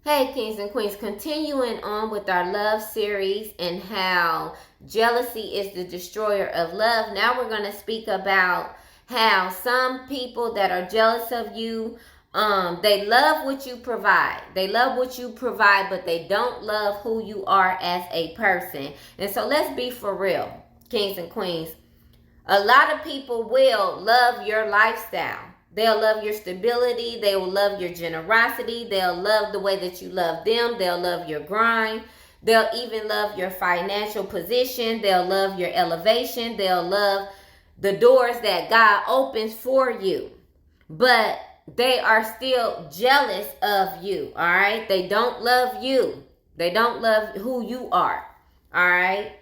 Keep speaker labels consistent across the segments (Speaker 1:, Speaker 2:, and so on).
Speaker 1: Hey, kings and queens, continuing on with our love series and how jealousy is the destroyer of love. Now we're going to speak about how some people that are jealous of you, they love what you provide. They love what you provide, but they don't love who you are as a person. And so let's be for real, kings and queens. A lot of people will love your lifestyle. They'll love your stability. They will love your generosity. They'll love the way that you love them. They'll love your grind. They'll even love your financial position. They'll love your elevation. They'll love the doors that God opens for you. But they are still jealous of you, all right? They don't love you. They don't love who you are, all right?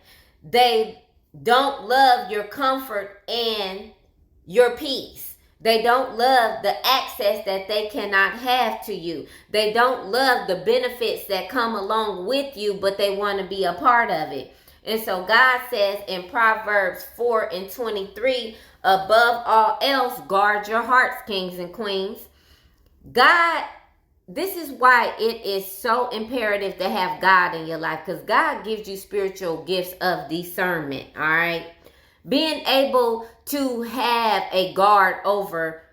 Speaker 1: They don't love your comfort and your peace. They don't love the access that they cannot have to you. They don't love the benefits that come along with you, but they want to be a part of it. And so God says in Proverbs 4:23, above all else, guard your hearts, kings and queens. This is why it is so imperative to have God in your life, because God gives you spiritual gifts of discernment, all right? Being able to have a guard over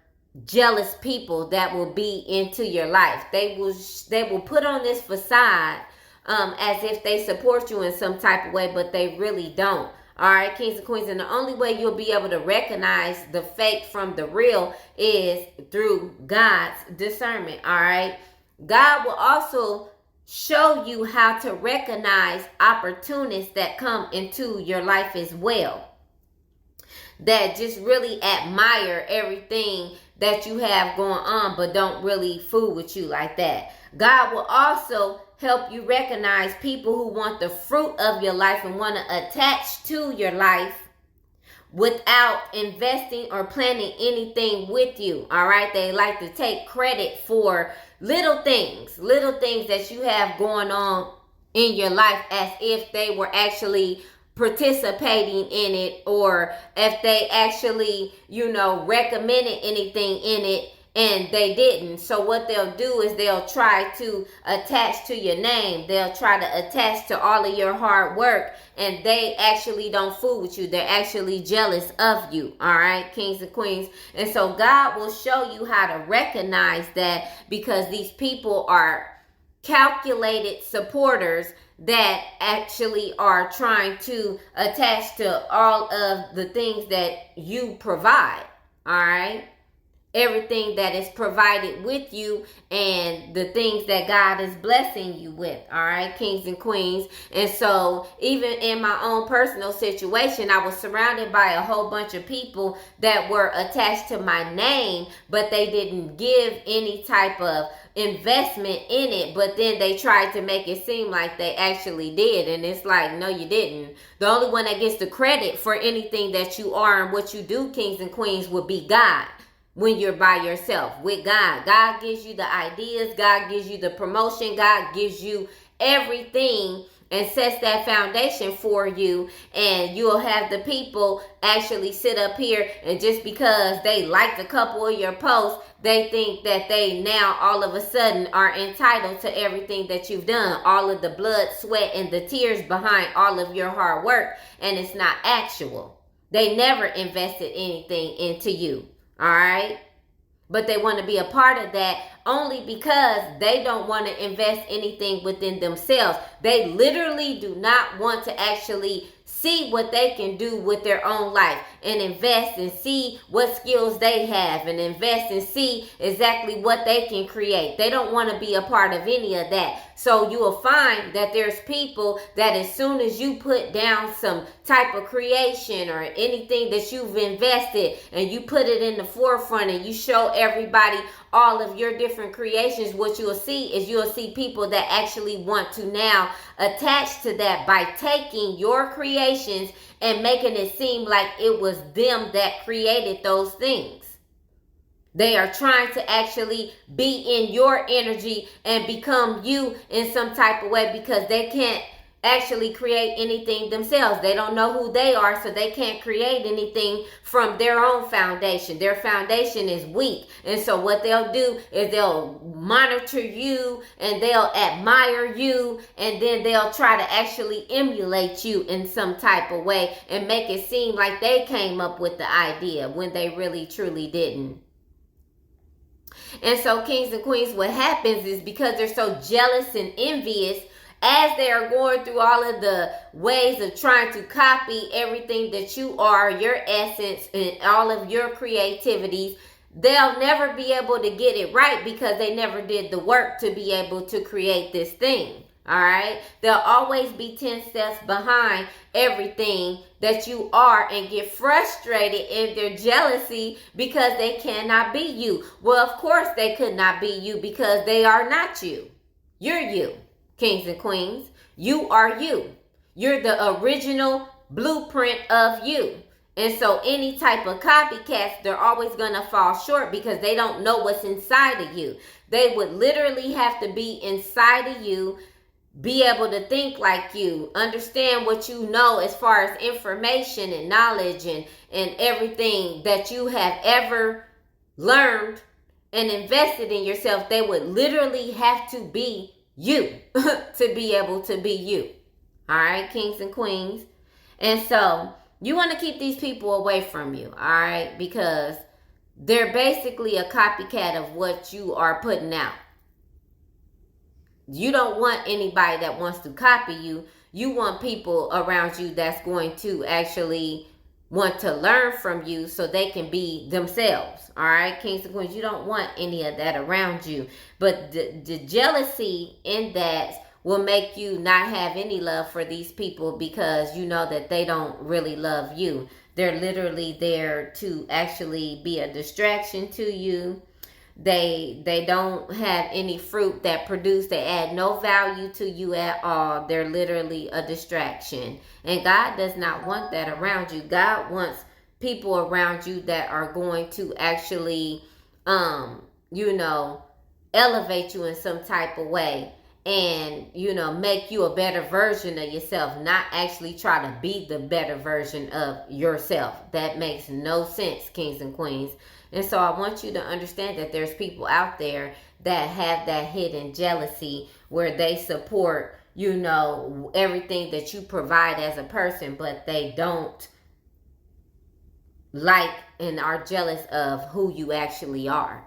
Speaker 1: jealous people that will be into your life. They will put on this facade as if they support you in some type of way, but they really don't. All right, kings and queens, and the only way you'll be able to recognize the fake from the real is through God's discernment, all right? God will also show you how to recognize opportunists that come into your life as well, that just really admire everything that you have going on, but don't really fool with you like that. God will also help you recognize people who want the fruit of your life and want to attach to your life without investing or planning anything with you. All right. They like to take credit for little things that you have going on in your life as if they were actually participating in it, or if they actually, recommended anything in it and they didn't. So what they'll do is they'll try to attach to your name. They'll try to attach to all of your hard work, and they actually don't fool with you. They're actually jealous of you. All right, kings and queens. And so God will show you how to recognize that, because these people are calculated supporters that actually are trying to attach to all of the things that you provide, all right? Everything that is provided with you and the things that God is blessing you with, all right, kings and queens. And so even in my own personal situation, I was surrounded by a whole bunch of people that were attached to my name, but they didn't give any type of investment in it, but then they tried to make it seem like they actually did. And it's like, no, you didn't. The only one that gets the credit for anything that you are and what you do, kings and queens, would be God. When you're by yourself with God, God gives you the ideas, God gives you the promotion, God gives you everything and sets that foundation for you. And you'll have the people actually sit up here, and just because they liked a couple of your posts, they think that they now all of a sudden are entitled to everything that you've done, all of the blood, sweat, and the tears behind all of your hard work. And it's not actual. They never invested anything into you. All right. But they want to be a part of that only because they don't want to invest anything within themselves. They literally do not want to actually see what they can do with their own life and invest and see what skills they have and invest and see exactly what they can create. They don't want to be a part of any of that. So you will find that there's people that as soon as you put down some type of creation or anything that you've invested and you put it in the forefront and you show everybody all of your different creations, what you'll see people that actually want to now attach to that by taking your creations and making it seem like it was them that created those things. They are trying to actually be in your energy and become you in some type of way, because they can't actually create anything themselves. They don't know who they are, so they can't create anything from their own foundation. Their foundation is weak. And so what they'll do is they'll monitor you and they'll admire you, and then they'll try to actually emulate you in some type of way and make it seem like they came up with the idea when they really truly didn't. And so, kings and queens, what happens is because they're so jealous and envious, as they are going through all of the ways of trying to copy everything that you are, your essence, and all of your creativities, they'll never be able to get it right because they never did the work to be able to create this thing. All right. They'll always be 10 steps behind everything that you are and get frustrated in their jealousy because they cannot be you. Well, of course they could not be you because they are not you. You're you, kings and queens. You are you. You're the original blueprint of you. And so any type of copycats, they're always going to fall short because they don't know what's inside of you. They would literally have to be inside of you, be able to think like you, understand what you know as far as information and knowledge and everything that you have ever learned and invested in yourself. They would literally have to be you to be able to be you. All right, kings and queens. And so you want to keep these people away from you, all right, because they're basically a copycat of what you are putting out. You don't want anybody that wants to copy you. You want people around you that's going to actually want to learn from you so they can be themselves. All right, kings and queens, you don't want any of that around you. But the jealousy in that will make you not have any love for these people because you know that they don't really love you. They're literally there to actually be a distraction to you. They don't have any fruit that produce. They add no value to you at all. They're literally a distraction. And God does not want that around you. God wants people around you that are going to actually, elevate you in some type of way and, make you a better version of yourself, not actually try to be the better version of yourself. That makes no sense, kings and queens. And so I want you to understand that there's people out there that have that hidden jealousy where they support, everything that you provide as a person, but they don't like and are jealous of who you actually are.